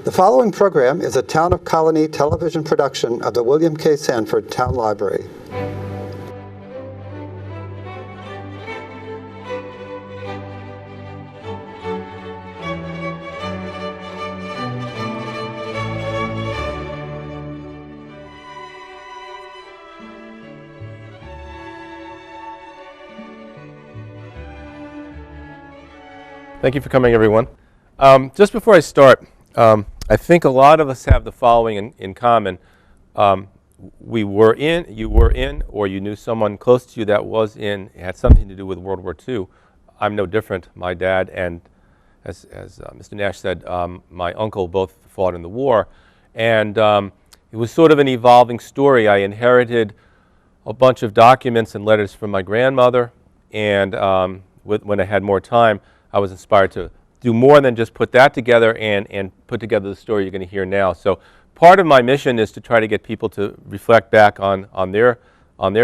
The following program is a Town of Colonie television production of the William K. Sanford Town Library. Thank you for coming, everyone. Just before I start, I think a lot of us have the following in common. You were in, or you knew someone close to you that was in, it had something to do with World War II. I'm no different. My dad and, as Mr. Nash said, my uncle both fought in the war. And it was sort of an evolving story. I inherited a bunch of documents and letters from my grandmother, and when I had more time, I was inspired to do more than just put that together and put together the story you're going to hear now. So part of my mission is to try to get people to reflect back on their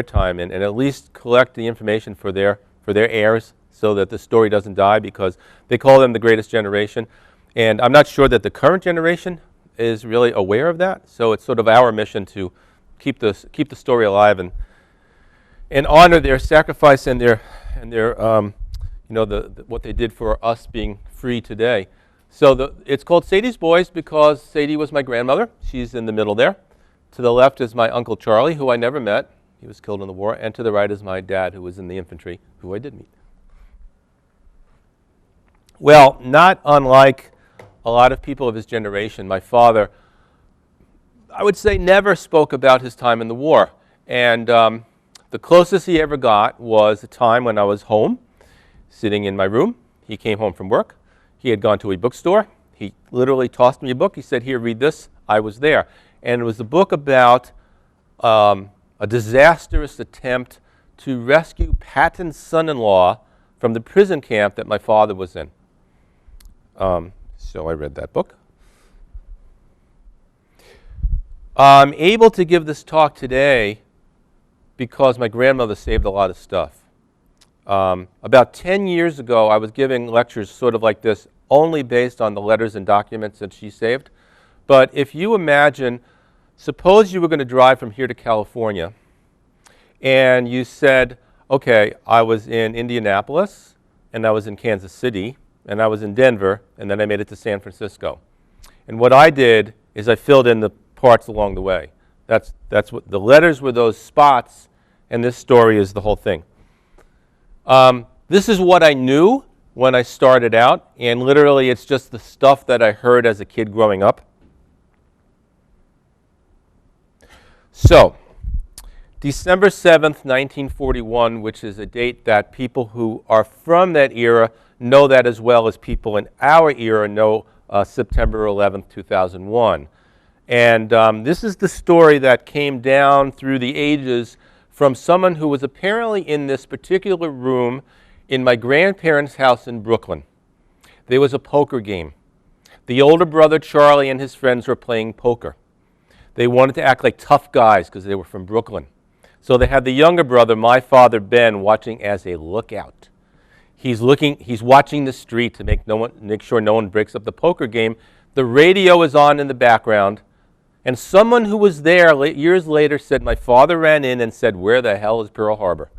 time and at least collect the information for their heirs so that the story doesn't die, because they call them the greatest generation. And I'm not sure that the current generation is really aware of that. So it's sort of our mission to keep the story alive and honor their sacrifice and their what they did for us being free today. So it's called Sadie's Boys because Sadie was my grandmother. She's in the middle there. To the left is my Uncle Charlie, who I never met. He was killed in the war. And to the right is my dad, who was in the infantry, who I did meet. Well, not unlike a lot of people of his generation, my father, I would say, never spoke about his time in the war. And the closest he ever got was a time when I was home, sitting in my room. He came home from work. He had gone to a bookstore. He literally tossed me a book. He said, "Here, read this." I was there. And it was a book about a disastrous attempt to rescue Patton's son-in-law from the prison camp that my father was in. So I read that book. I'm able to give this talk today because my grandmother saved a lot of stuff. About 10 years ago, I was giving lectures sort of like this, only based on the letters and documents that she saved. But if you imagine, suppose you were going to drive from here to California, and you said, okay, I was in Indianapolis, and I was in Kansas City, and I was in Denver, and then I made it to San Francisco. And what I did is I filled in the parts along the way. That's what the letters were, those spots, and this story is the whole thing. This is what I knew when I started out, and literally it's just the stuff that I heard as a kid growing up. So, December 7th, 1941, which is a date that people who are from that era know that as well as people in our era know September 11th, 2001. And this is the story that came down through the ages from someone who was apparently in this particular room in my grandparents' house in Brooklyn. There was a poker game. The older brother, Charlie, and his friends were playing poker. They wanted to act like tough guys because they were from Brooklyn. So they had the younger brother, my father, Ben, watching as a lookout. He's watching the street to make sure no one breaks up the poker game. The radio is on in the background. And someone who was there years later said, my father ran in and said, "Where the hell is Pearl Harbor?"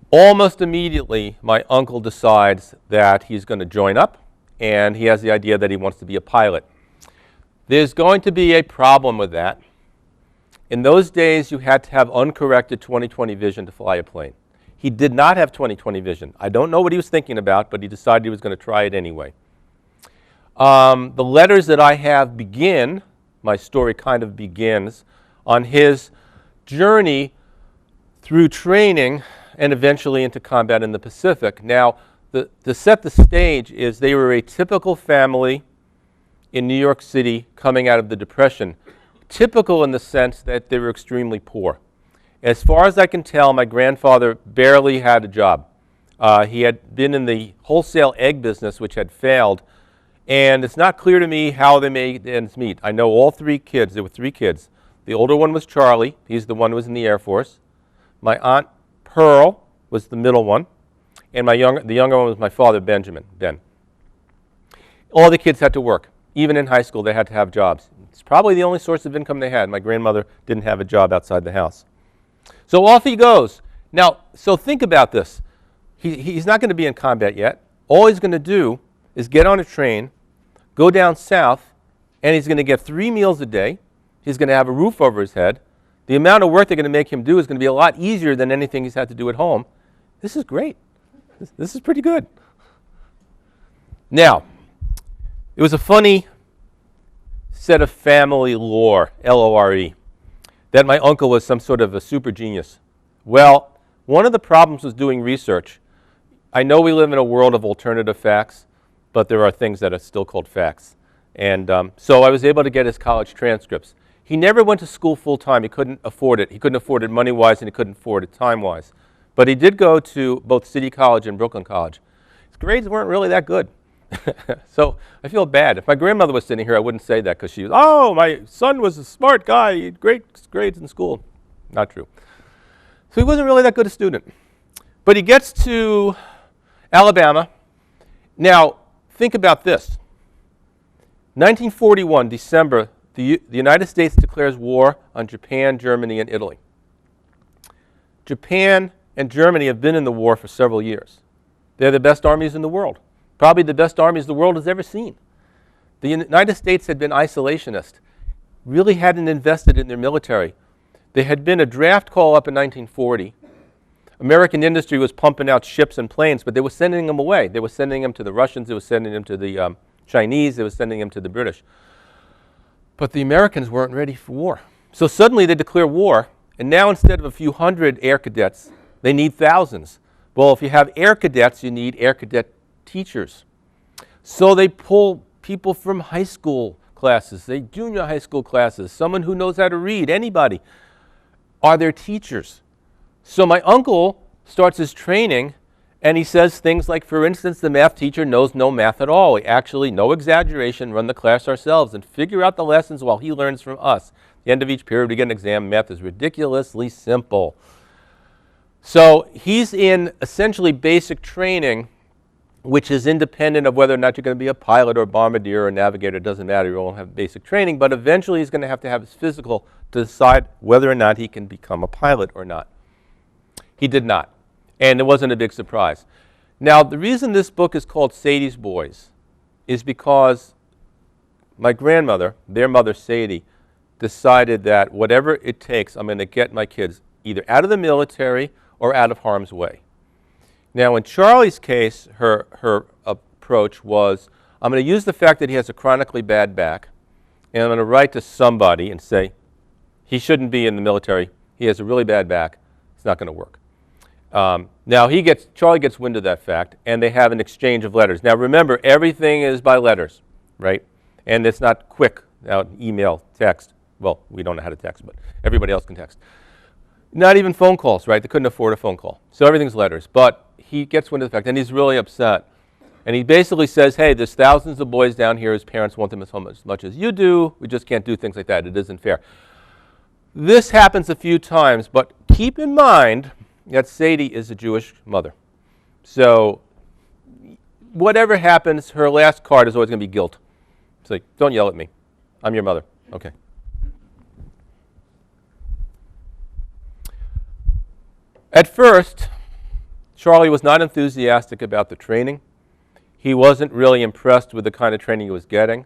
Almost immediately, my uncle decides that he's going to join up, and he has the idea that he wants to be a pilot. There's going to be a problem with that. In those days, you had to have uncorrected 20/20 vision to fly a plane. He did not have 20/20 vision. I don't know what he was thinking about, but he decided he was going to try it anyway. The letters that I have begin, my story kind of begins, on his journey through training and eventually into combat in the Pacific. Now, to set the stage is they were a typical family in New York City coming out of the Depression. Typical in the sense that they were extremely poor. As far as I can tell, my grandfather barely had a job. He had been in the wholesale egg business, which had failed. And it's not clear to me how they made ends meet. I know all three kids. There were three kids. The older one was Charlie. He's the one who was in the Air Force. My aunt Pearl was the middle one. And the younger one was my father, Ben. All the kids had to work. Even in high school, they had to have jobs. It's probably the only source of income they had. My grandmother didn't have a job outside the house. So off he goes. Now, so think about this. He's not going to be in combat yet. All he's going to do is get on a train, go down south, and he's going to get 3 meals a day. He's going to have a roof over his head. The amount of work they're going to make him do is going to be a lot easier than anything he's had to do at home. This is great. This is pretty good. Now, it was a funny set of family lore, L-O-R-E, that my uncle was some sort of a super genius. Well, one of the problems was doing research. I know we live in a world of alternative facts, but there are things that are still called facts. And so I was able to get his college transcripts. He never went to school full time. He couldn't afford it. He couldn't afford it money-wise, and he couldn't afford it time-wise. But he did go to both City College and Brooklyn College. His grades weren't really that good. So I feel bad. If my grandmother was sitting here, I wouldn't say that because she was, oh, my son was a smart guy. He had great grades in school. Not true. So he wasn't really that good a student. But he gets to Alabama. Now, think about this. 1941, December, the United States declares war on Japan, Germany, and Italy. Japan and Germany have been in the war for several years. They're the best armies in the world. Probably the best armies the world has ever seen. The United States had been isolationist, really hadn't invested in their military. There had been a draft call up in 1940. American industry was pumping out ships and planes, but they were sending them away. They were sending them to the Russians, they were sending them to the Chinese, they were sending them to the British. But the Americans weren't ready for war. So suddenly they declare war, and now instead of a few hundred air cadets, they need thousands. Well, if you have air cadets, you need air cadet teachers. So they pull people from high school classes, say junior high school classes, someone who knows how to read, anybody, are their teachers. So my uncle starts his training, and he says things like, for instance, the math teacher knows no math at all. We actually, no exaggeration, run the class ourselves and figure out the lessons while he learns from us. At the end of each period, we get an exam. Math is ridiculously simple. So he's in essentially basic training, which is independent of whether or not you're going to be a pilot or bombardier or navigator. It doesn't matter. You won't have basic training. But eventually he's going to have his physical to decide whether or not he can become a pilot or not. He did not. And it wasn't a big surprise. Now, the reason this book is called Sadie's Boys is because my grandmother, their mother Sadie, decided that whatever it takes, I'm going to get my kids either out of the military or out of harm's way. Now, in Charlie's case, her approach was, I'm going to use the fact that he has a chronically bad back, and I'm going to write to somebody and say, he shouldn't be in the military. He has a really bad back. It's not going to work. Now, Charlie gets wind of that fact, and they have an exchange of letters. Now, remember, everything is by letters, right? And it's not quick, email, text. Well, we don't know how to text, but everybody else can text. Not even phone calls, right? They couldn't afford a phone call. So everything's letters. But he gets wind of the fact, and he's really upset. And he basically says, hey, there's thousands of boys down here whose parents want them as much as you do. We just can't do things like that. It isn't fair. This happens a few times, but keep in mind that Sadie is a Jewish mother. So whatever happens, her last card is always going to be guilt. It's like, don't yell at me. I'm your mother. Okay. At first, Charlie was not enthusiastic about the training. He wasn't really impressed with the kind of training he was getting.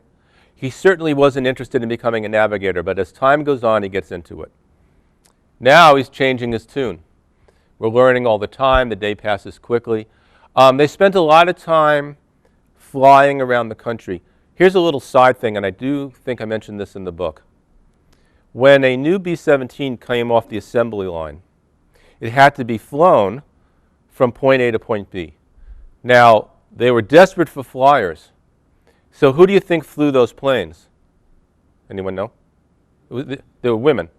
He certainly wasn't interested in becoming a navigator, but as time goes on, he gets into it. Now he's changing his tune. We're learning all the time. The day passes quickly. They spent a lot of time flying around the country. Here's a little side thing, and I do think I mentioned this in the book. When a new B-17 came off the assembly line, it had to be flown from point A to point B. Now, they were desperate for flyers. So who do you think flew those planes? Anyone know? They were women.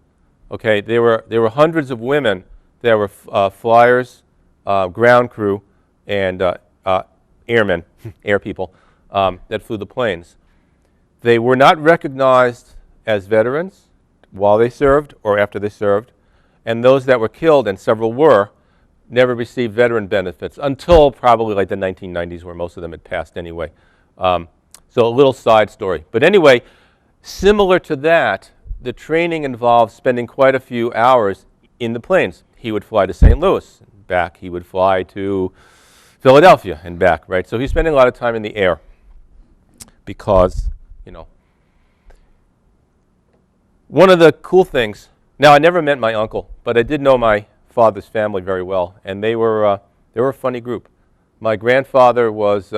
Okay, there were hundreds of women. There were flyers, ground crew, and airmen, air people, that flew the planes. They were not recognized as veterans while they served or after they served, and those that were killed, and several were, never received veteran benefits until probably like the 1990s, where most of them had passed anyway. So a little side story. But anyway, similar to that, the training involved spending quite a few hours in the planes. He would fly to St. Louis, back. He would fly to Philadelphia and back, right? So he's spending a lot of time in the air because, you know. One of the cool things, now I never met my uncle, but I did know my father's family very well, and they were a funny group. My grandfather was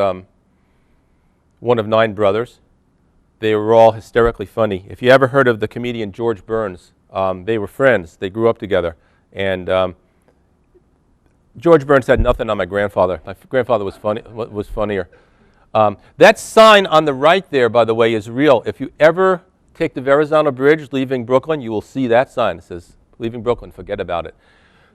one of 9 brothers. They were all hysterically funny. If you ever heard of the comedian George Burns, they were friends. They grew up together. And George Burns had nothing on my grandfather. My grandfather was funnier. That sign on the right there, by the way, is real. If you ever take the Verrazano Bridge leaving Brooklyn, you will see that sign. It says, leaving Brooklyn, forget about it.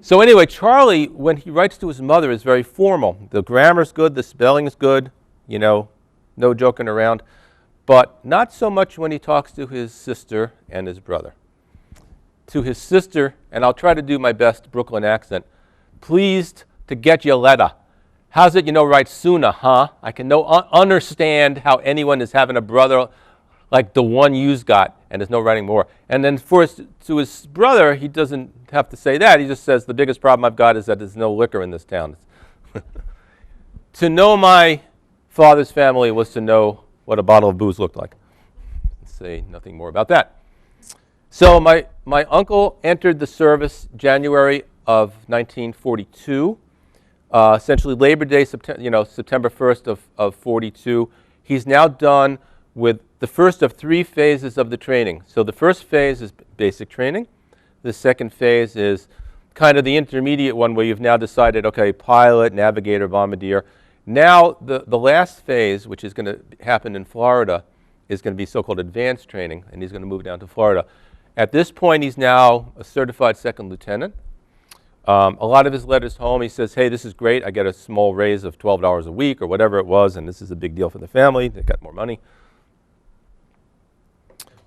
So anyway, Charlie, when he writes to his mother, is very formal. The grammar's good, the spelling's good, you know, no joking around. But not so much when he talks to his sister and his brother. To his sister, and I'll try to do my best Brooklyn accent, pleased to get your letter. How's it you know write sooner, huh? I can understand how anyone is having a brother like the one you's got, and there's no writing more. And then to his brother, he doesn't have to say that. He just says, the biggest problem I've got is that there's no liquor in this town. To know my father's family was to know what a bottle of booze looked like. Let's say nothing more about that. So my uncle entered the service January of 1942, essentially Labor Day, September 1st of 42. He's now done with the first of 3 phases of the training. So the first phase is basic training. The second phase is kind of the intermediate one where you've now decided, okay, pilot, navigator, bombardier. Now the last phase, which is going to happen in Florida, is going to be so-called advanced training, and he's going to move down to Florida. At this point, he's now a certified second lieutenant. A lot of his letters home, he says, hey, this is great. I get a small raise of $12 a week or whatever it was, and this is a big deal for the family. They got more money.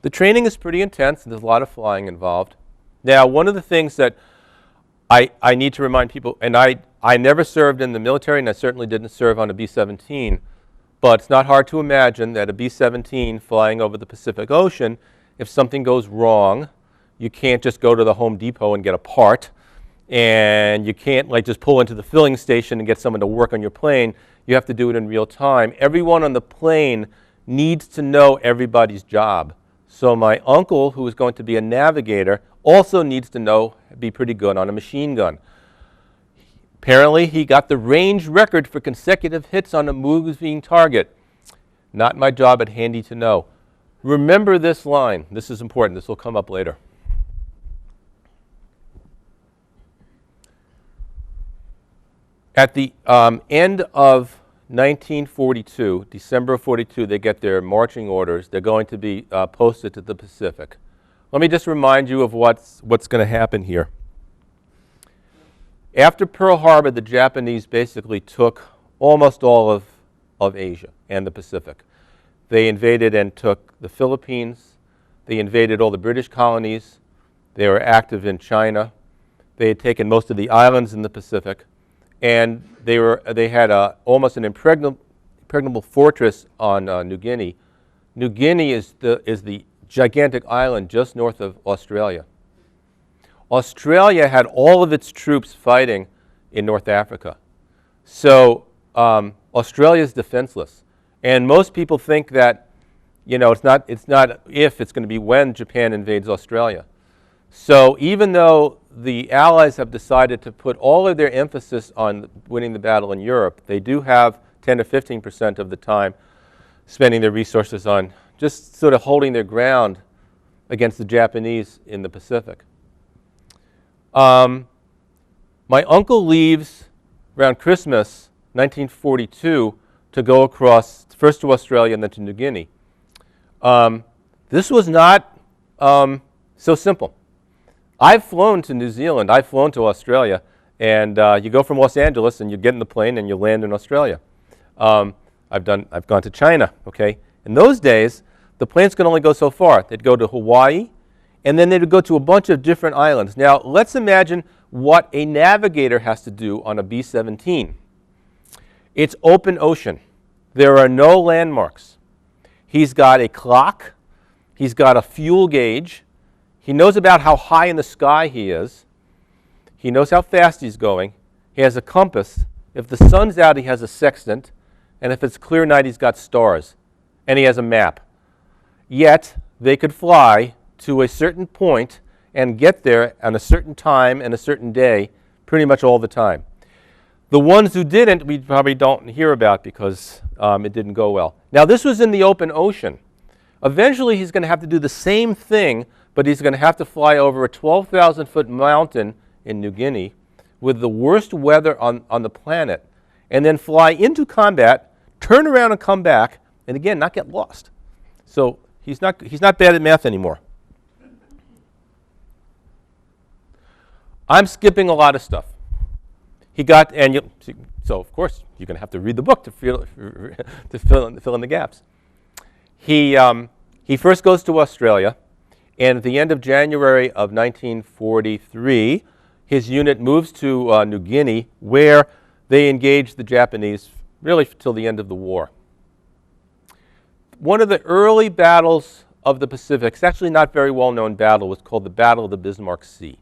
The training is pretty intense, and there's a lot of flying involved. Now, one of the things that I need to remind people, and I never served in the military, and I certainly didn't serve on a B-17, but it's not hard to imagine that a B-17 flying over the Pacific Ocean, if something goes wrong, you can't just go to the Home Depot and get a part, and you can't like just pull into the filling station and get someone to work on your plane. You have to do it in real time. Everyone on the plane needs to know everybody's job. So my uncle, who is going to be a navigator, also needs to be pretty good on a machine gun. Apparently, he got the range record for consecutive hits on a moving target. Not my job, but handy to know. Remember this line. This is important. This will come up later. At the end of 1942, December of 42, they get their marching orders. They're going to be posted to the Pacific. Let me just remind you of what's going to happen here. After Pearl Harbor, the Japanese basically took almost all of Asia and the Pacific. They invaded and took the Philippines. They invaded all the British colonies. They were active in China. They had taken most of the islands in the Pacific. And they had almost an impregnable fortress on New Guinea. New Guinea is the gigantic island just north of Australia. Australia had all of its troops fighting in North Africa. So Australia is defenseless. And most people think that, it's not if, it's going to be when Japan invades Australia. So even though the Allies have decided to put all of their emphasis on winning the battle in Europe, they do have 10 to 15% of the time spending their resources on just sort of holding their ground against the Japanese in the Pacific. My uncle leaves around Christmas 1942 to go across, first to Australia and then to New Guinea. This was not so simple. I've flown to New Zealand, I've flown to Australia, and you go from Los Angeles and you get in the plane and you land in Australia. I've gone to China, okay? In those days, the planes could only go so far. They'd go to Hawaii, and then they would go to a bunch of different islands. Now, let's imagine what a navigator has to do on a B-17. It's open ocean. There are no landmarks. He's got a clock. He's got a fuel gauge. He knows about how high in the sky he is. He knows how fast he's going. He has a compass. If the sun's out, he has a sextant. And if it's clear night, he's got stars. And he has a map. Yet, they could fly to a certain point and get there on a certain time and a certain day pretty much all the time. The ones who didn't, we probably don't hear about because it didn't go well. Now, this was in the open ocean. Eventually, he's going to have to do the same thing, but he's going to have to fly over a 12,000-foot mountain in New Guinea with the worst weather on the planet, and then fly into combat, turn around and come back, and again, not get lost. So he's not bad at math anymore. I'm skipping a lot of stuff. He got, and so of course, you're going to have to read the book to fill in the gaps. He first goes to Australia, and at the end of January of 1943, his unit moves to New Guinea, where they engage the Japanese really till the end of the war. One of the early battles of the Pacific, it's actually not very well-known battle, was called the Battle of the Bismarck Sea.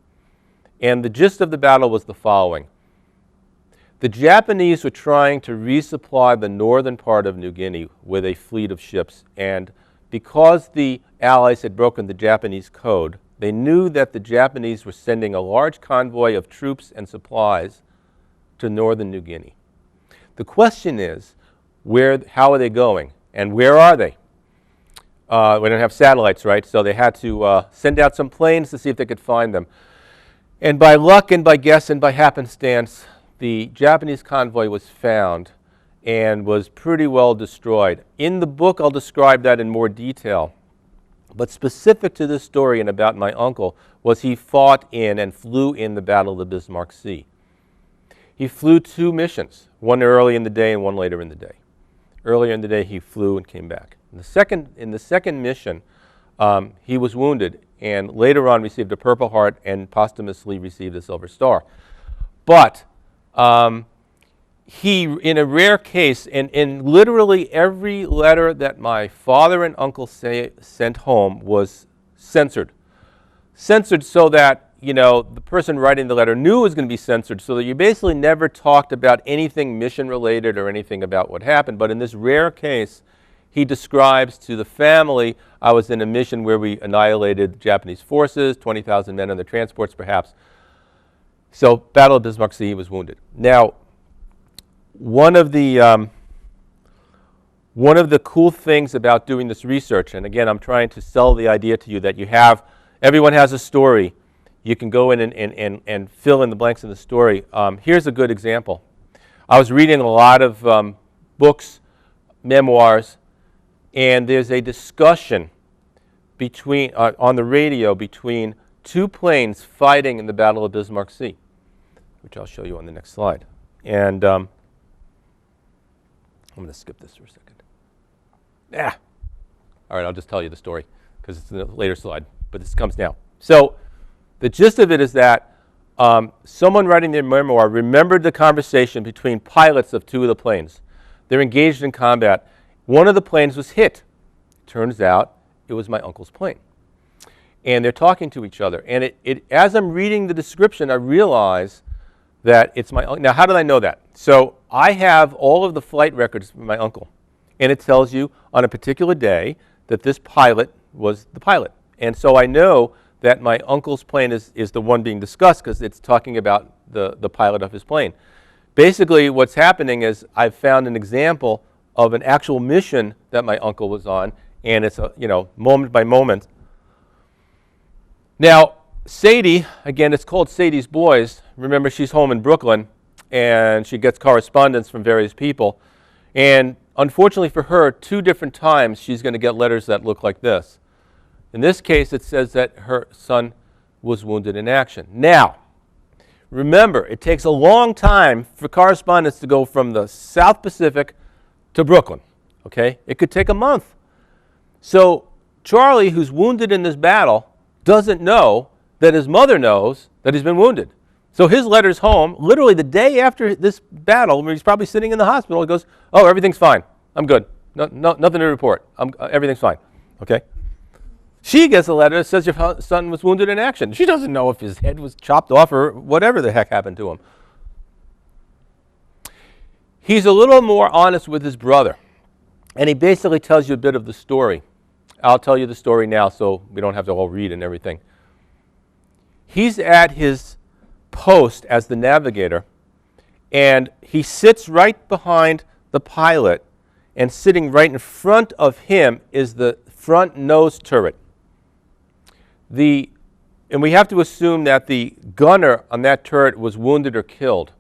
And the gist of the battle was the following. The Japanese were trying to resupply the northern part of New Guinea with a fleet of ships, and because the Allies had broken the Japanese code, they knew that the Japanese were sending a large convoy of troops and supplies to northern New Guinea. The question is, how are they going, and where are they? We don't have satellites, right? So they had to send out some planes to see if they could find them. And by luck and by guess and by happenstance, the Japanese convoy was found and was pretty well destroyed. In the book, I'll describe that in more detail. But specific to this story and about my uncle was he fought in and flew in the Battle of the Bismarck Sea. He flew 2 missions, one early in the day and one later in the day. Earlier in the day, he flew and came back. In the second mission, he was wounded and later on received a Purple Heart and posthumously received a Silver Star. But he, in a rare case, in literally every letter that my father and uncle sent home was censored. Censored so that, the person writing the letter knew it was going to be censored, so that you basically never talked about anything mission-related or anything about what happened. But in this rare case, he describes to the family, I was in a mission where we annihilated Japanese forces, 20,000 men on the transports perhaps. So, Battle of Bismarck Sea, he was wounded. Now, one of the cool things about doing this research, and again, I'm trying to sell the idea to you that everyone has a story. You can go in and fill in the blanks in the story. Here's a good example. I was reading a lot of books, memoirs, and there's a discussion on the radio between 2 planes fighting in the Battle of Bismarck Sea, which I'll show you on the next slide. And I'm going to skip this for a second. All right, I'll just tell you the story because it's in a later slide, but this comes now. So the gist of it is that someone writing their memoir remembered the conversation between pilots of 2 of the planes. They're engaged in combat. One of the planes was hit. Turns out it was my uncle's plane. And they're talking to each other. And as I'm reading the description, I realize that it's my uncle. Now, how did I know that? So I have all of the flight records from my uncle. And it tells you on a particular day that this pilot was the pilot. And so I know that my uncle's plane is the one being discussed because it's talking about the pilot of his plane. Basically, what's happening is I've found an example of an actual mission that my uncle was on, and it's moment by moment. Now, Sadie, again, it's called Sadie's Boys. Remember, she's home in Brooklyn, and she gets correspondence from various people. And unfortunately for her, 2 different times she's going to get letters that look like this. In this case, it says that her son was wounded in action. Now, remember, it takes a long time for correspondence to go from the South Pacific to Brooklyn, okay? It could take a month. So Charlie, who's wounded in this battle, doesn't know that his mother knows that he's been wounded. So his letter's home, literally the day after this battle, where he's probably sitting in the hospital, he goes, "Oh, everything's fine. I'm good. nothing to report. Everything's fine. Okay? She gets a letter that says your son was wounded in action. She doesn't know if his head was chopped off or whatever the heck happened to him. He's a little more honest with his brother, and he basically tells you a bit of the story. I'll tell you the story now so we don't have to all read and everything. He's at his post as the navigator, and he sits right behind the pilot, and sitting right in front of him is the front nose turret. And we have to assume that the gunner on that turret was wounded or killed.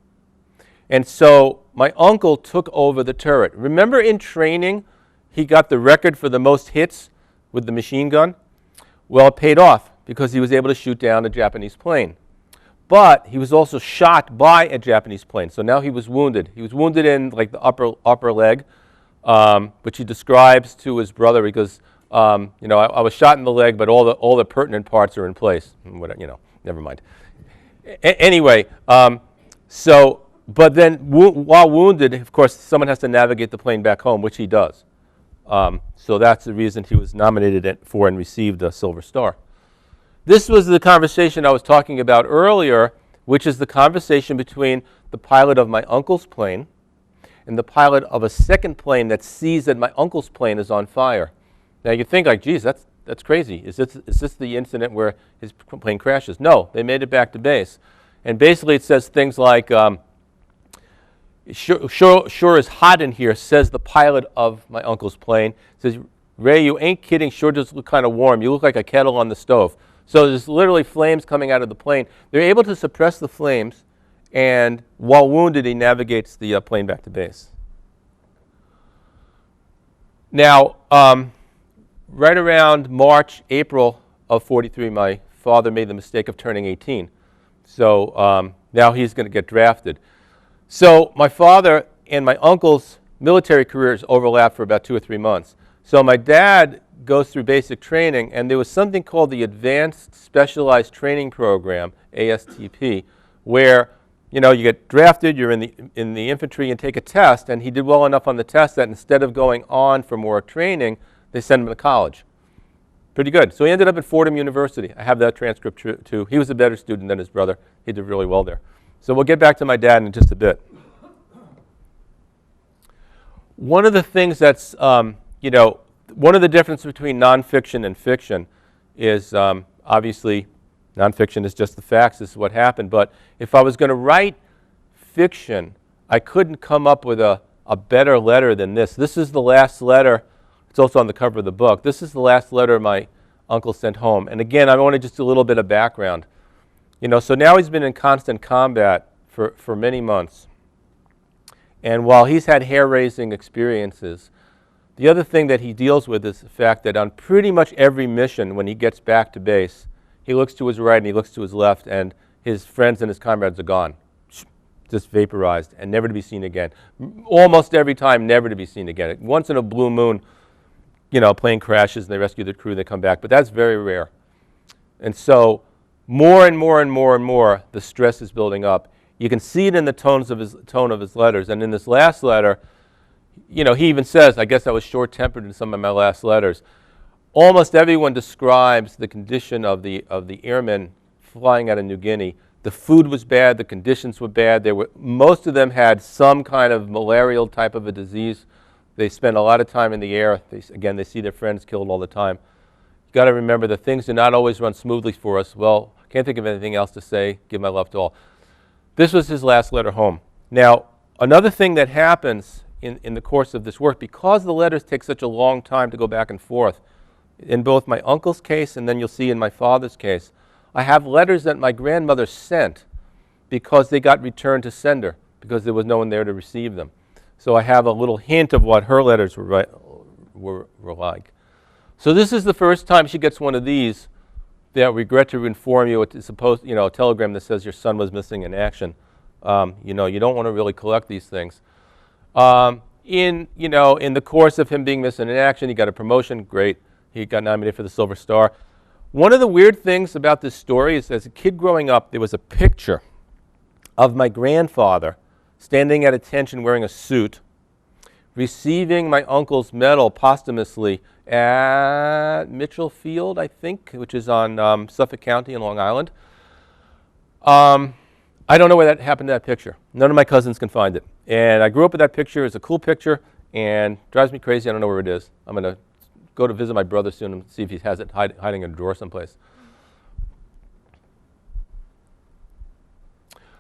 And so my uncle took over the turret. Remember in training, he got the record for the most hits with the machine gun? Well, it paid off because he was able to shoot down a Japanese plane. But he was also shot by a Japanese plane, so now he was wounded. He was wounded in like the upper leg, which he describes to his brother because, I was shot in the leg, but all the pertinent parts are in place. Never mind. Anyway, but then while wounded, of course, someone has to navigate the plane back home, which he does. So that's the reason he was nominated for and received a Silver Star. This was the conversation I was talking about earlier, which is the conversation between the pilot of my uncle's plane and the pilot of a second plane that sees that my uncle's plane is on fire. Now you think like, geez, that's crazy. Is this the incident where his plane crashes? No, they made it back to base. And basically it says things like, sure is hot in here, says the pilot of my uncle's plane. Says, Ray, you ain't kidding, sure does look kind of warm. You look like a kettle on the stove. So there's literally flames coming out of the plane. They're able to suppress the flames, and while wounded, he navigates the plane back to base. Now, right around March, April of 43, my father made the mistake of turning 18. So now he's going to get drafted. So my father and my uncle's military careers overlapped for about 2 or 3 months. So my dad goes through basic training, and there was something called the Advanced Specialized Training Program, ASTP, where you get drafted, you're in the infantry and take a test, and he did well enough on the test that instead of going on for more training, they sent him to college. Pretty good. So he ended up at Fordham University. I have that transcript too. He was a better student than his brother. He did really well there. So we'll get back to my dad in just a bit. One of the things that's, one of the differences between nonfiction and fiction is obviously nonfiction is just the facts, this is what happened. But if I was going to write fiction, I couldn't come up with a better letter than this. This is the last letter. It's also on the cover of the book. This is the last letter my uncle sent home. And again, I want to just do a little bit of background. So now he's been in constant combat for many months. And while he's had hair-raising experiences, the other thing that he deals with is the fact that on pretty much every mission, when he gets back to base, he looks to his right and he looks to his left, and his friends and his comrades are gone, just vaporized and never to be seen again. Almost every time, never to be seen again. Once in a blue moon, plane crashes and they rescue the crew and they come back, but that's very rare. And so more and more and more and more, the stress is building up. You can see it in the tone of his letters. And in this last letter, he even says, I guess I was short-tempered in some of my last letters. Almost everyone describes the condition of the airmen flying out of New Guinea. The food was bad, the conditions were bad. Most of them had some kind of malarial type of a disease. They spend a lot of time in the air. They see their friends killed all the time. You've got to remember that things do not always run smoothly for us. Well, can't think of anything else to say. Give my love to all. This was his last letter home. Now, another thing that happens in the course of this work, because the letters take such a long time to go back and forth, in both my uncle's case and then you'll see in my father's case, I have letters that my grandmother sent because they got returned to sender because there was no one there to receive them. So I have a little hint of what her letters were like. So this is the first time she gets one of these. That regret to inform you, it's supposed, a telegram that says your son was missing in action. You don't want to really collect these things. In the course of him being missing in action, he got a promotion, great. He got nominated for the Silver Star. One of the weird things about this story is as a kid growing up, there was a picture of my grandfather standing at attention wearing a suit receiving my uncle's medal posthumously at Mitchell Field, I think, which is on Suffolk County in Long Island. I don't know where that happened to that picture. None of my cousins can find it. And I grew up with that picture. It's a cool picture and drives me crazy. I don't know where it is. I'm going to go to visit my brother soon and see if he has it hiding in a drawer someplace.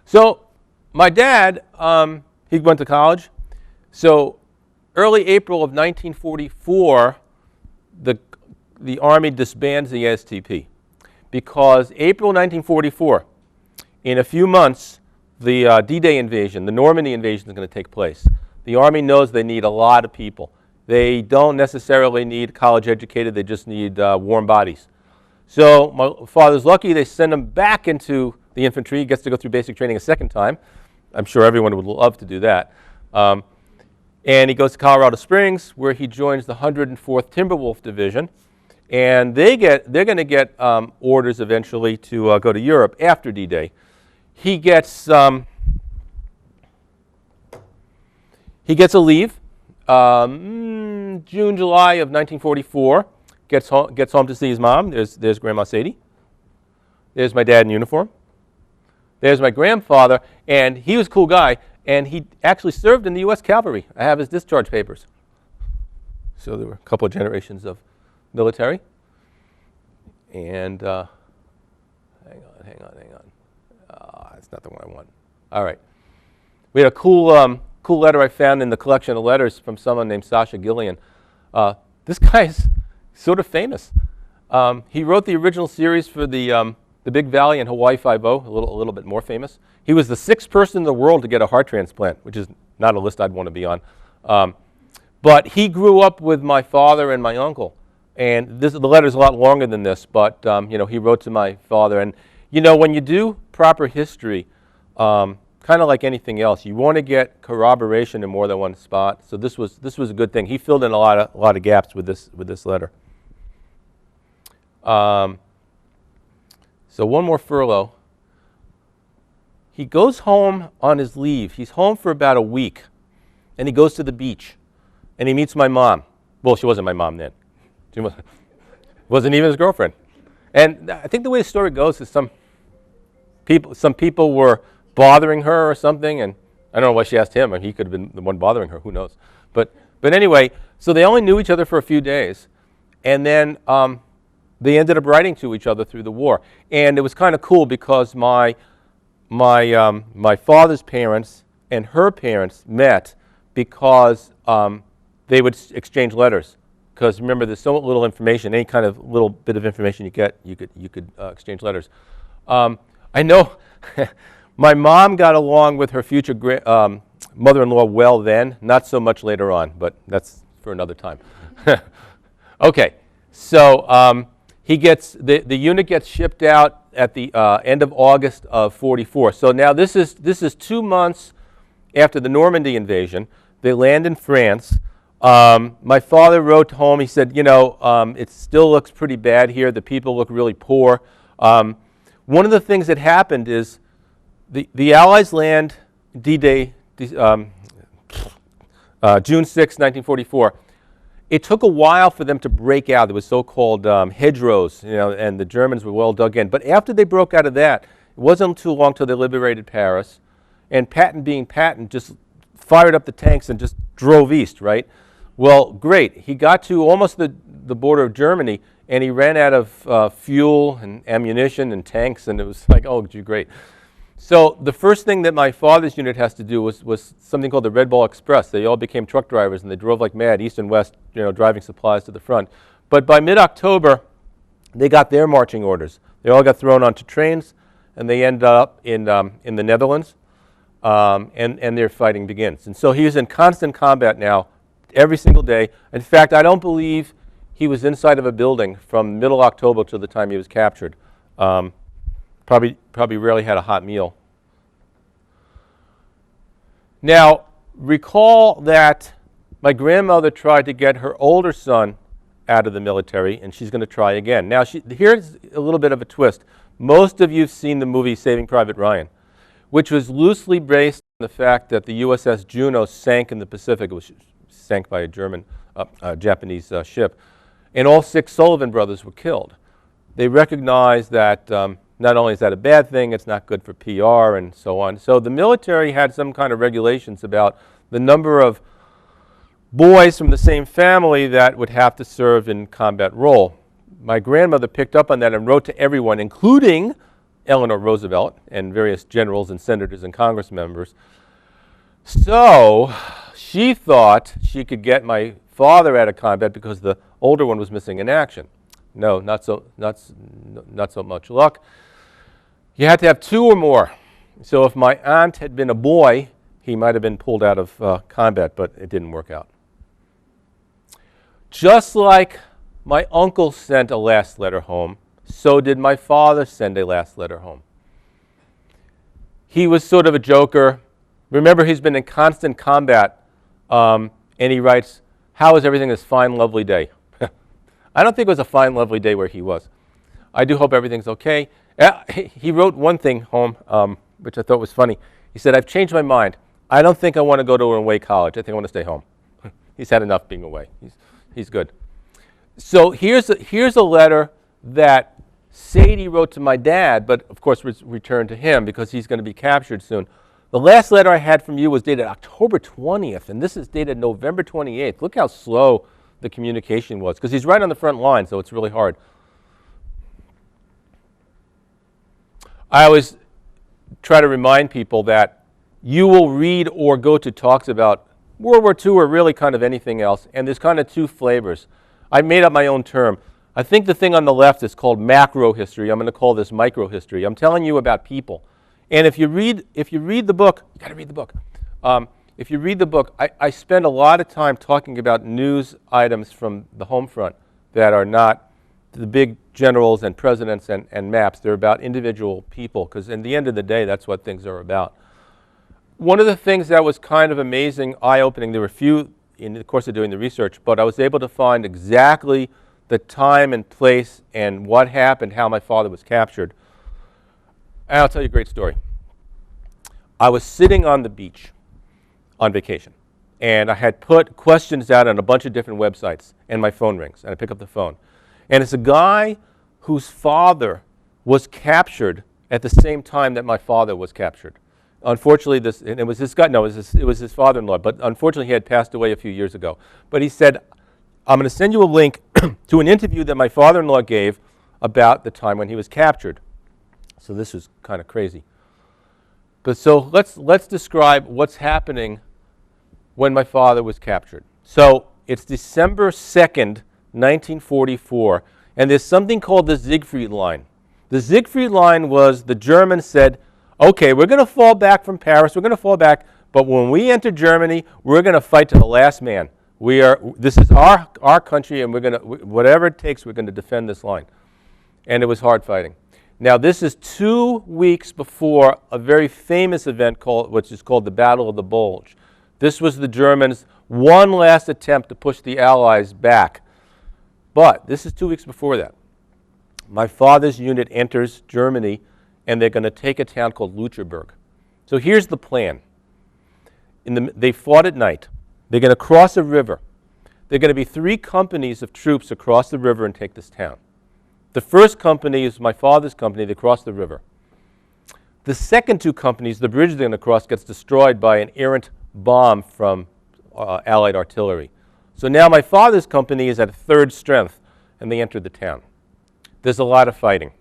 So my dad, he went to college. So early April of 1944, the Army disbands the ASTP because April 1944, in a few months, the D-Day invasion, the Normandy invasion is going to take place. The Army knows they need a lot of people. They don't necessarily need college educated, they just need warm bodies. So my father's lucky, they send him back into the infantry. He gets to go through basic training a second time. I'm sure everyone would love to do that. And he goes to Colorado Springs, where he joins the 104th Timberwolf Division. And they're going to get orders eventually to go to Europe after D-Day. He gets a leave, June, July of 1944. Gets home to see his mom. There's Grandma Sadie. There's my dad in uniform. There's my grandfather, and he was a cool guy, and he actually served in the U.S. Cavalry. I have his discharge papers. So there were a couple of generations of military. And hang on. That's not the one I want. All right. We had a cool letter I found in the collection of letters from someone named Sasha Gillian. This guy's sort of famous. He wrote the original series for the Big Valley and Hawaii Five-0, a little bit more famous. He was the 6th person in the world to get a heart transplant, which is not a list I'd want to be on. But he grew up with my father and my uncle. And the letter's a lot longer than this, but he wrote to my father. And when you do proper history, kind of like anything else, you want to get corroboration in more than one spot. So this was a good thing. He filled in a lot of gaps with this letter. So one more furlough. He goes home on his leave. He's home for about a week, and he goes to the beach, and he meets my mom. Well, she wasn't my mom then. She wasn't even his girlfriend. And I think the way the story goes is some people were bothering her or something, and I don't know why she asked him. I mean, he could have been the one bothering her. Who knows? But anyway, so they only knew each other for a few days, and then they ended up writing to each other through the war. And it was kind of cool because my father's parents and her parents met because they would exchange letters. Because remember, there's so little information. Any kind of little bit of information you get, you could exchange letters. I know my mom got along with her future mother-in-law well then, not so much later on, but that's for another time. Okay, so the unit gets shipped out at the end of August of '44. So now this is 2 months after the Normandy invasion. They land in France. My father wrote home. He said, it still looks pretty bad here. The people look really poor. One of the things that happened is the Allies land D-Day, June 6, 1944. It took a while for them to break out. There was so-called hedgerows, and the Germans were well dug in. But after they broke out of that, it wasn't too long till they liberated Paris. And Patton, being Patton, just fired up the tanks and just drove east, right? Well, great. He got to almost the border of Germany, and he ran out of fuel and ammunition and tanks, and it was like, oh, gee, great. So the first thing that my father's unit has to do was something called the Red Ball Express. They all became truck drivers, and they drove like mad, east and west, driving supplies to the front. But by mid-October, they got their marching orders. They all got thrown onto trains, and they ended up in the Netherlands, and their fighting begins. And so he was in constant combat now, every single day. In fact, I don't believe he was inside of a building from middle October to the time he was captured. Probably rarely had a hot meal. Now, recall that my grandmother tried to get her older son out of the military, and she's going to try again. Now, here's a little bit of a twist. Most of you have seen the movie Saving Private Ryan, which was loosely based on the fact that the USS Juno sank in the Pacific. It was sank by a Japanese ship. And all 6 Sullivan brothers were killed. They recognized that not only is that a bad thing, it's not good for PR and so on. So the military had some kind of regulations about the number of boys from the same family that would have to serve in combat role. My grandmother picked up on that and wrote to everyone, including Eleanor Roosevelt and various generals and senators and Congress members. So she thought she could get my father out of combat because the older one was missing in action. No, not so much luck. You had to have 2 or more. So if my aunt had been a boy, he might have been pulled out of combat, but it didn't work out. Just like my uncle sent a last letter home, so did my father send a last letter home. He was sort of a joker. Remember, he's been in constant combat, and he writes, "How is everything this fine, lovely day?" I don't think it was a fine, lovely day where he was. I do hope everything's okay. He wrote one thing home, which I thought was funny. He said, "I've changed my mind. I don't think I want to go to an away college. I think I want to stay home." He's had enough being away. He's good. So here's a letter that Sadie wrote to my dad, but of course returned to him because he's going to be captured soon. The last letter I had from you was dated October 20th, and this is dated November 28th. Look how slow the communication was, because he's right on the front line, so it's really hard. I always try to remind people that you will read or go to talks about World War II or really kind of anything else, and there's kind of 2 flavors. I made up my own term. I think the thing on the left is called macro history. I'm going to call this micro history. I'm telling you about people. And if you read the book, you got to read the book. If you read the book, I spend a lot of time talking about news items from the home front that are not the big generals and presidents and maps. They're about individual people, because in the end of the day, that's what things are about. One of the things that was kind of amazing, eye-opening, there were a few in the course of doing the research, but I was able to find exactly the time and place and what happened, how my father was captured. And I'll tell you a great story. I was sitting on the beach on vacation, and I had put questions out on a bunch of different websites, and my phone rings, and I pick up the phone. And it's a guy whose father was captured at the same time that my father was captured. Unfortunately, it was his father-in-law, but unfortunately he had passed away a few years ago. But he said, "I'm going to send you a link to an interview that my father-in-law gave about the time when he was captured." So this was kind of crazy. But so let's describe what's happening when my father was captured. So it's December 2nd, 1944, and there's something called the Siegfried Line. The Siegfried Line was the Germans said, "Okay, we're going to fall back from Paris, we're going to fall back, but when we enter Germany, we're going to fight to the last man. This is our country, and we're going to, whatever it takes, we're going to defend this line." And it was hard fighting. Now, this is 2 weeks before a very famous event which is called the Battle of the Bulge. This was the Germans' one last attempt to push the Allies back. But this is 2 weeks before that. My father's unit enters Germany, and they're going to take a town called Lutcherburg. So here's the plan. They fought at night. They're going to cross a river. There are going to be 3 companies of troops across the river and take this town. The first company is my father's company. They cross the river. The second 2 companies, the bridge they're going to cross gets destroyed by an errant bomb from Allied artillery. So now my father's company is at 3rd strength, and they enter the town. There's a lot of fighting.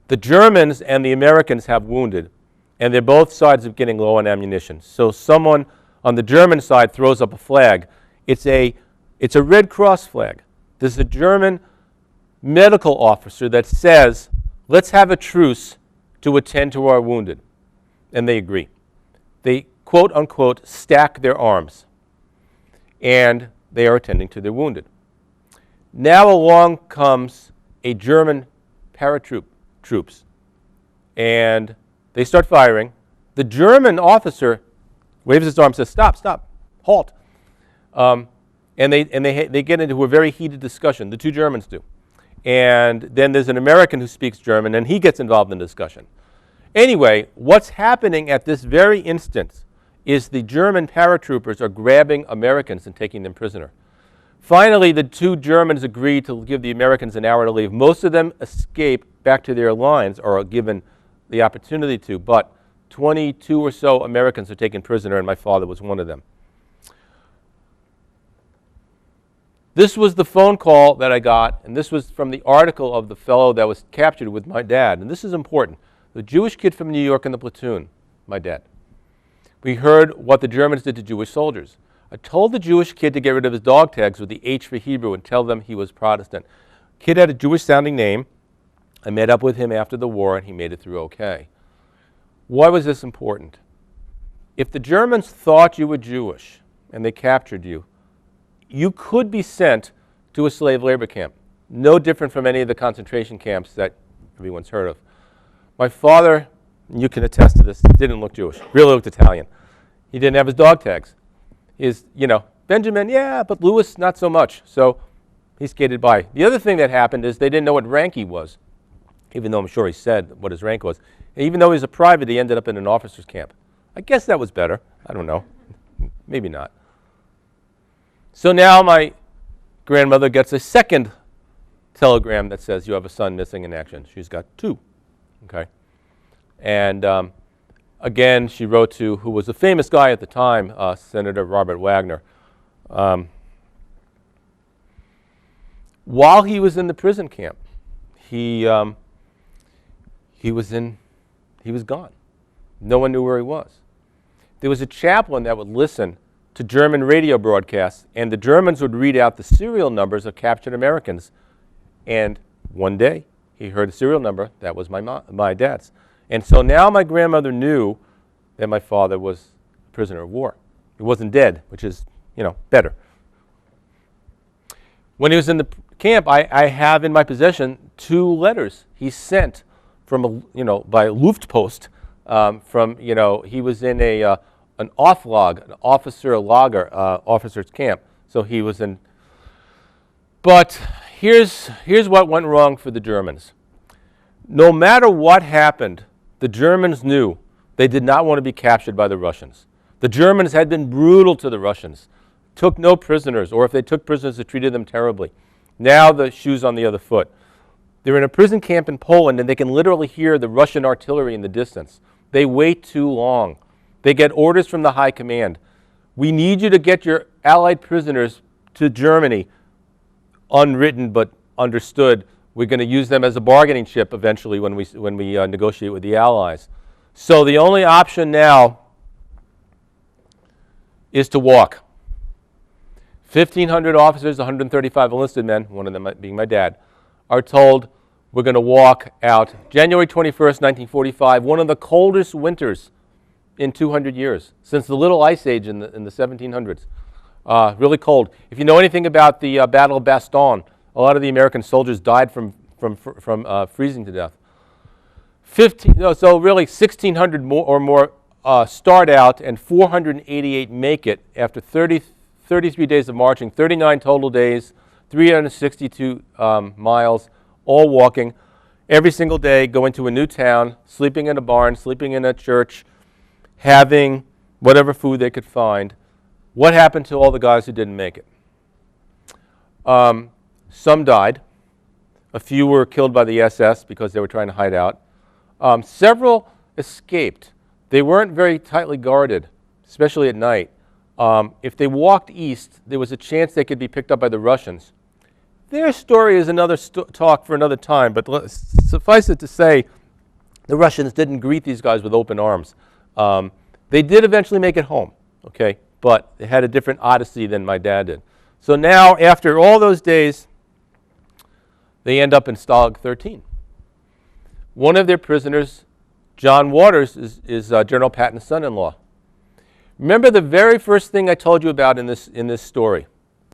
The Germans and the Americans have wounded, and they're both sides of getting low on ammunition. So someone on the German side throws up a flag. It's a Red Cross flag. There's a German medical officer that says, "Let's have a truce to attend to our wounded." And they agree. They, quote unquote, stack their arms, and they are attending to their wounded. Now along comes a German troops, and they start firing. The German officer waves his arm and says, "Stop, halt." And they get into a very heated discussion. The 2 Germans do. And then there's an American who speaks German, and he gets involved in the discussion. Anyway, what's happening at this very instant is the German paratroopers are grabbing Americans and taking them prisoner. Finally, the two Germans agree to give the Americans an hour to leave. Most of them escape back to their lines or are given the opportunity to, but 22 or so Americans are taken prisoner, and my father was one of them. This was the phone call that I got, and this was from the article of the fellow that was captured with my dad. And this is important. The Jewish kid from New York in the platoon, my dad. We heard what the Germans did to Jewish soldiers. I told the Jewish kid to get rid of his dog tags with the H for Hebrew and tell them he was Protestant. Kid had a Jewish-sounding name. I met up with him after the war, and he made it through okay. Why was this important? If the Germans thought you were Jewish and they captured you, you could be sent to a slave labor camp, no different from any of the concentration camps that everyone's heard of. My father, you can attest to this, didn't look Jewish, really looked Italian. He didn't have his dog tags. Benjamin, yeah, but Louis, not so much. So he skated by. The other thing that happened is they didn't know what rank he was, even though I'm sure he said what his rank was. And even though he was a private, he ended up in an officer's camp. I guess that was better. I don't know. Maybe not. So now my grandmother gets a second telegram that says, you have a son missing in action. She's got two. Okay. And again, she wrote to who was a famous guy at the time, Senator Robert Wagner. While he was in the prison camp, he was gone. No one knew where he was. There was a chaplain that would listen to German radio broadcasts, and the Germans would read out the serial numbers of captured Americans. And one day, he heard a serial number that was my dad's. And so now my grandmother knew that my father was a prisoner of war. He wasn't dead, which is, better. When he was in the camp, I have in my possession 2 letters he sent from, by Luftpost. He was in an Auflag, an officer lager, officer's camp. So he was in. But here's what went wrong for the Germans. No matter what happened, the Germans knew they did not want to be captured by the Russians. The Germans had been brutal to the Russians, took no prisoners, or if they took prisoners, they treated them terribly. Now the shoe's on the other foot. They're in a prison camp in Poland, and they can literally hear the Russian artillery in the distance. They wait too long. They get orders from the high command. We need you to get your Allied prisoners to Germany. Unwritten but understood. We're going to use them as a bargaining chip eventually when we negotiate with the Allies. So the only option now is to walk. 1,500 officers, 135 enlisted men, one of them being my dad, are told we're going to walk out. January 21st, 1945, one of the coldest winters in 200 years, since the Little Ice Age in the 1700s. Really cold. If you know anything about the Battle of Bastogne, a lot of the American soldiers died from freezing to death. So really 1,600 or more start out, and 488 make it after 33 days of marching, 39 total days, 362 miles, all walking. Every single day, going to a new town, sleeping in a barn, sleeping in a church, having whatever food they could find. What happened to all the guys who didn't make it? Some died. A few were killed by the SS because they were trying to hide out. Several escaped. They weren't very tightly guarded, especially at night. If they walked east, there was a chance they could be picked up by the Russians. Their story is another talk for another time, but suffice it to say, the Russians didn't greet these guys with open arms. They did eventually make it home, okay, but they had a different odyssey than my dad did. So now, after all those days, they end up in Stalag 13. One of their prisoners, John Waters, is General Patton's son-in-law. Remember the very first thing I told you about in this story,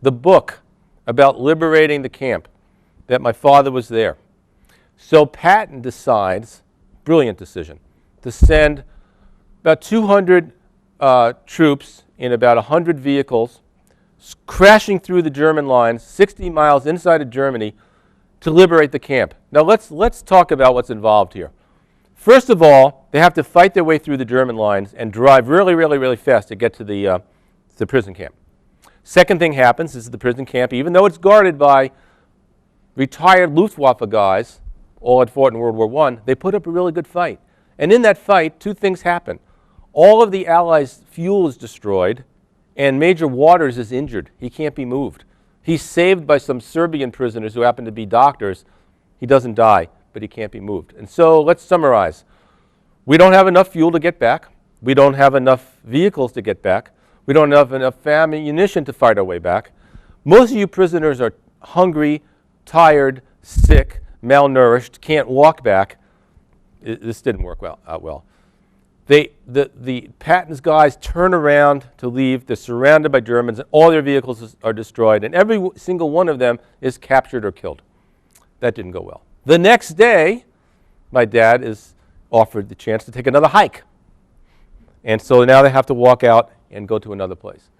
the book about liberating the camp, that my father was there. So Patton decides, brilliant decision, to send about 200 troops in about 100 vehicles crashing through the German lines, 60 miles inside of Germany, to liberate the camp. Now let's talk about what's involved here. First of all, they have to fight their way through the German lines and drive really, really, really fast to get to the prison camp. Second thing happens is the prison camp, even though it's guarded by retired Luftwaffe guys, all had fought in World War I, they put up a really good fight. And in that fight, two things happen. All of the Allies' fuel is destroyed, and Major Waters is injured. He can't be moved. He's saved by some Serbian prisoners who happen to be doctors. He doesn't die, but he can't be moved. And so let's summarize. We don't have enough fuel to get back. We don't have enough vehicles to get back. We don't have enough ammunition to fight our way back. Most of you prisoners are hungry, tired, sick, malnourished, can't walk back. This didn't work out well. The Patton's guys turn around to leave. They're surrounded by Germans, and all their vehicles are destroyed, and every single one of them is captured or killed. That didn't go well. The next day, my dad is offered the chance to take another hike. And so now they have to walk out and go to another place.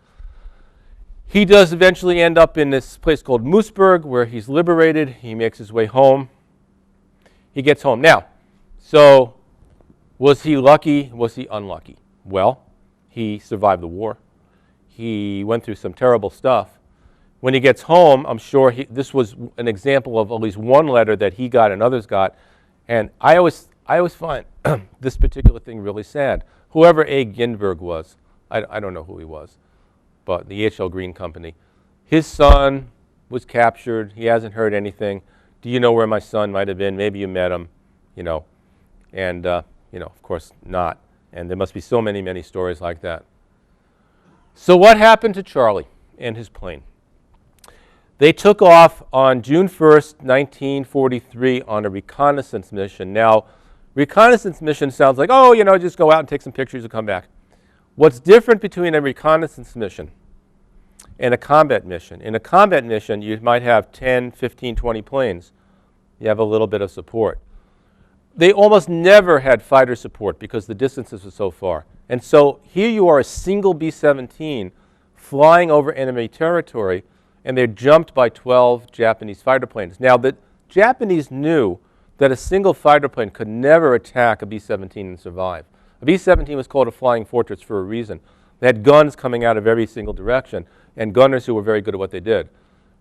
He does eventually end up in this place called Moosburg, where he's liberated. He makes his way home. He gets home. Now, so was he lucky? Was he unlucky? Well, he survived the war. He went through some terrible stuff. When he gets home, I'm sure this was an example of at least one letter that he got and others got. And I always find this particular thing really sad. Whoever A. Ginberg was, I don't know who he was, but the H.L. Green Company, his son was captured. He hasn't heard anything. Do you know where my son might have been? Maybe you met him, and of course not. And there must be so many, many stories like that. So what happened to Charlie and his plane? They took off on June 1st, 1943 on a reconnaissance mission. Now, reconnaissance mission sounds like, just go out and take some pictures and come back. What's different between a reconnaissance mission and a combat mission? In a combat mission, you might have 10, 15, 20 planes. You have a little bit of support. They almost never had fighter support because the distances were so far. And so here you are, a single B-17 flying over enemy territory, and they're jumped by 12 Japanese fighter planes. Now, the Japanese knew that a single fighter plane could never attack a B-17 and survive. A B-17 was called a flying fortress for a reason. They had guns coming out of every single direction and gunners who were very good at what they did.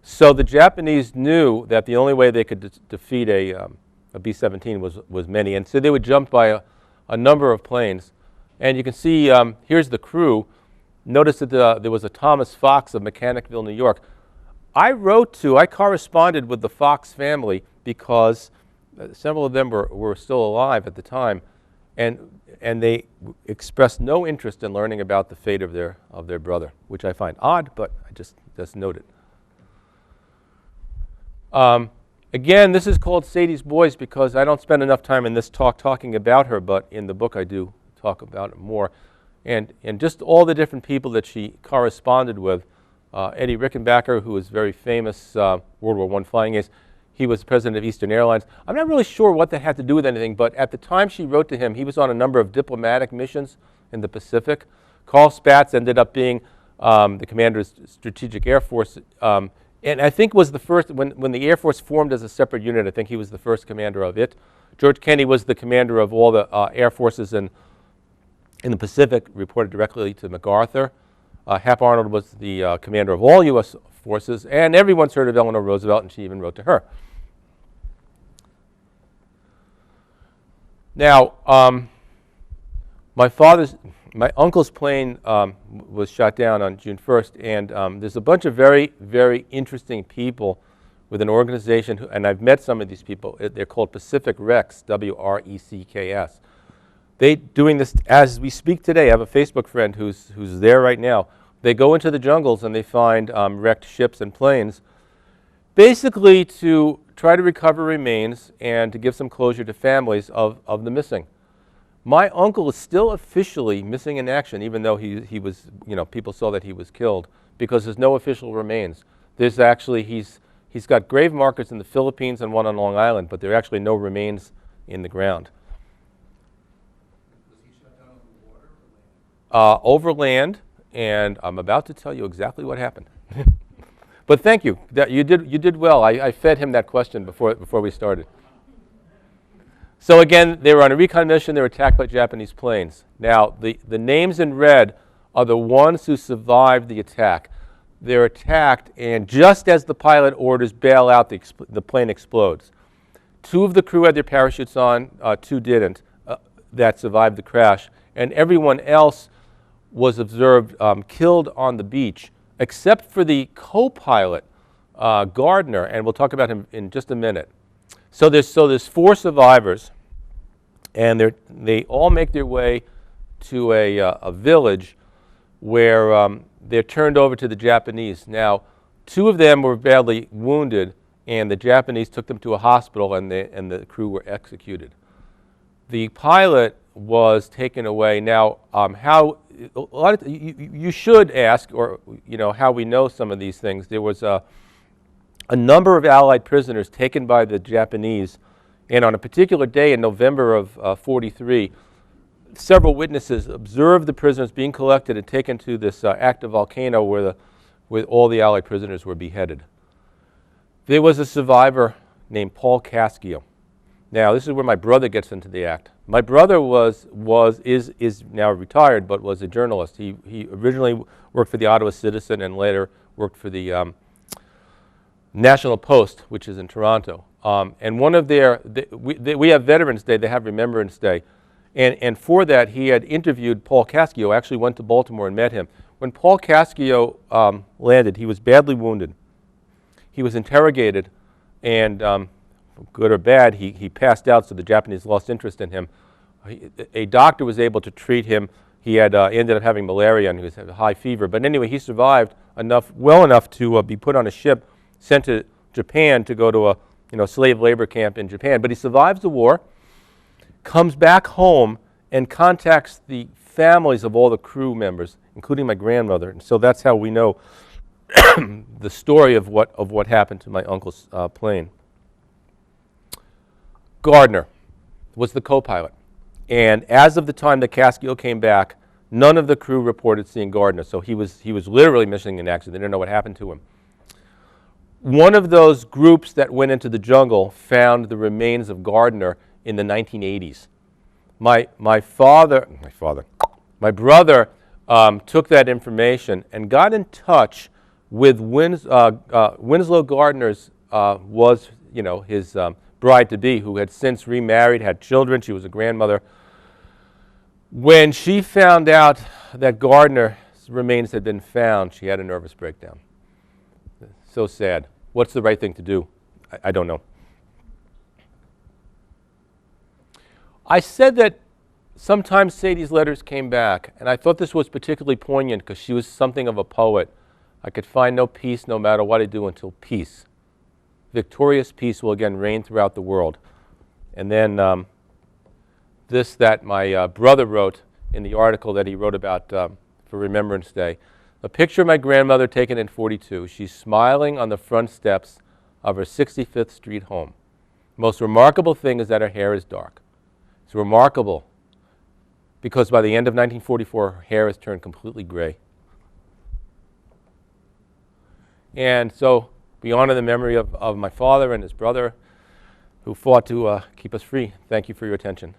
So the Japanese knew that the only way they could defeat a B-17 was many. And so they would jump by a number of planes. And you can see, here's the crew. Notice that there was a Thomas Fox of Mechanicville, New York. I corresponded with the Fox family because several of them were still alive at the time, and they expressed no interest in learning about the fate of their brother, which I find odd, but I just note it. Again, this is called Sadie's Boys because I don't spend enough time in this talk talking about her, but in the book I do talk about it more. And just all the different people that she corresponded with. Eddie Rickenbacker, who was very famous World War I flying ace, he was president of Eastern Airlines. I'm not really sure what that had to do with anything, but at the time she wrote to him, he was on a number of diplomatic missions in the Pacific. Carl Spaatz ended up being the commander of Strategic Air Force, and I think was the first, when the Air Force formed as a separate unit, I think he was the first commander of it. George Kenney was the commander of all the air forces in the Pacific, reported directly to MacArthur. Hap Arnold was the commander of all U.S. forces, and everyone's heard of Eleanor Roosevelt, and she even wrote to her. Now, my uncle's plane was shot down on June 1st, and there's a bunch of very, very interesting people with an organization, and I've met some of these people. They're called Pacific Recs, W-R-E-C-K-S. They doing this as we speak today. I have a Facebook friend who's there right now. They go into the jungles and they find wrecked ships and planes, basically to try to recover remains and to give some closure to families of the missing. My uncle is still officially missing in action, even though he was, people saw that he was killed, because there's no official remains. There's actually, he's got grave markers in the Philippines and one on Long Island, but there are actually no remains in the ground. Was he shot down over water or land? Over land, and I'm about to tell you exactly what happened. But thank you. You did well. I fed him that question before we started. So again, they were on a recon mission. They were attacked by Japanese planes. Now, the names in red are the ones who survived the attack. They're attacked, and just as the pilot orders bail out, the plane explodes. 2 of the crew had their parachutes on, 2 didn't, that survived the crash. And everyone else was observed killed on the beach, except for the co-pilot, Gardner, and we'll talk about him in just a minute. So there's 4 survivors, and they all make their way to a village where they're turned over to the Japanese. Now, 2 of them were badly wounded, and the Japanese took them to a hospital, and the crew were executed. The pilot was taken away. Now, you should ask, or how we know some of these things. There was a number of Allied prisoners taken by the Japanese, and on a particular day in November of 43, several witnesses observed the prisoners being collected and taken to this active volcano where all the Allied prisoners were beheaded. There was a survivor named Paul Caschio. Now, this is where my brother gets into the act. My brother is now retired, but was a journalist. He originally worked for the Ottawa Citizen and later worked for the National Post, which is in Toronto. And one of we have Veterans Day, they have Remembrance Day. And for that, he had interviewed Paul Caschio, actually went to Baltimore and met him. When Paul Caschio landed, he was badly wounded. He was interrogated, and good or bad, he passed out, so the Japanese lost interest in him. A doctor was able to treat him. He had ended up having malaria, and he had a high fever. But anyway, he survived well enough to be put on a ship, sent to Japan to go to a slave labor camp in Japan. But he survives the war, comes back home, and contacts the families of all the crew members, including my grandmother. And so that's how we know the story of what happened to my uncle's plane. Gardner was the co-pilot. And as of the time that Caschio came back, none of the crew reported seeing Gardner. So he was literally missing in action. They didn't know what happened to him. One of those groups that went into the jungle found the remains of Gardner in the 1980s. My brother took that information and got in touch with Winslow Gardner's was his bride-to-be, who had since remarried, had children. She was a grandmother. When she found out that Gardner's remains had been found, she had a nervous breakdown. So sad. What's the right thing to do? I don't know. I said that sometimes Sadie's letters came back, and I thought this was particularly poignant because she was something of a poet. I could find no peace no matter what I do until peace. Victorious peace will again reign throughout the world. And then that my brother wrote in the article that he wrote about for Remembrance Day. A picture of my grandmother taken in 42. She's smiling on the front steps of her 65th Street home. Most remarkable thing is that her hair is dark. It's remarkable because by the end of 1944, her hair has turned completely gray. And so we honor the memory of my father and his brother who fought to keep us free. Thank you for your attention.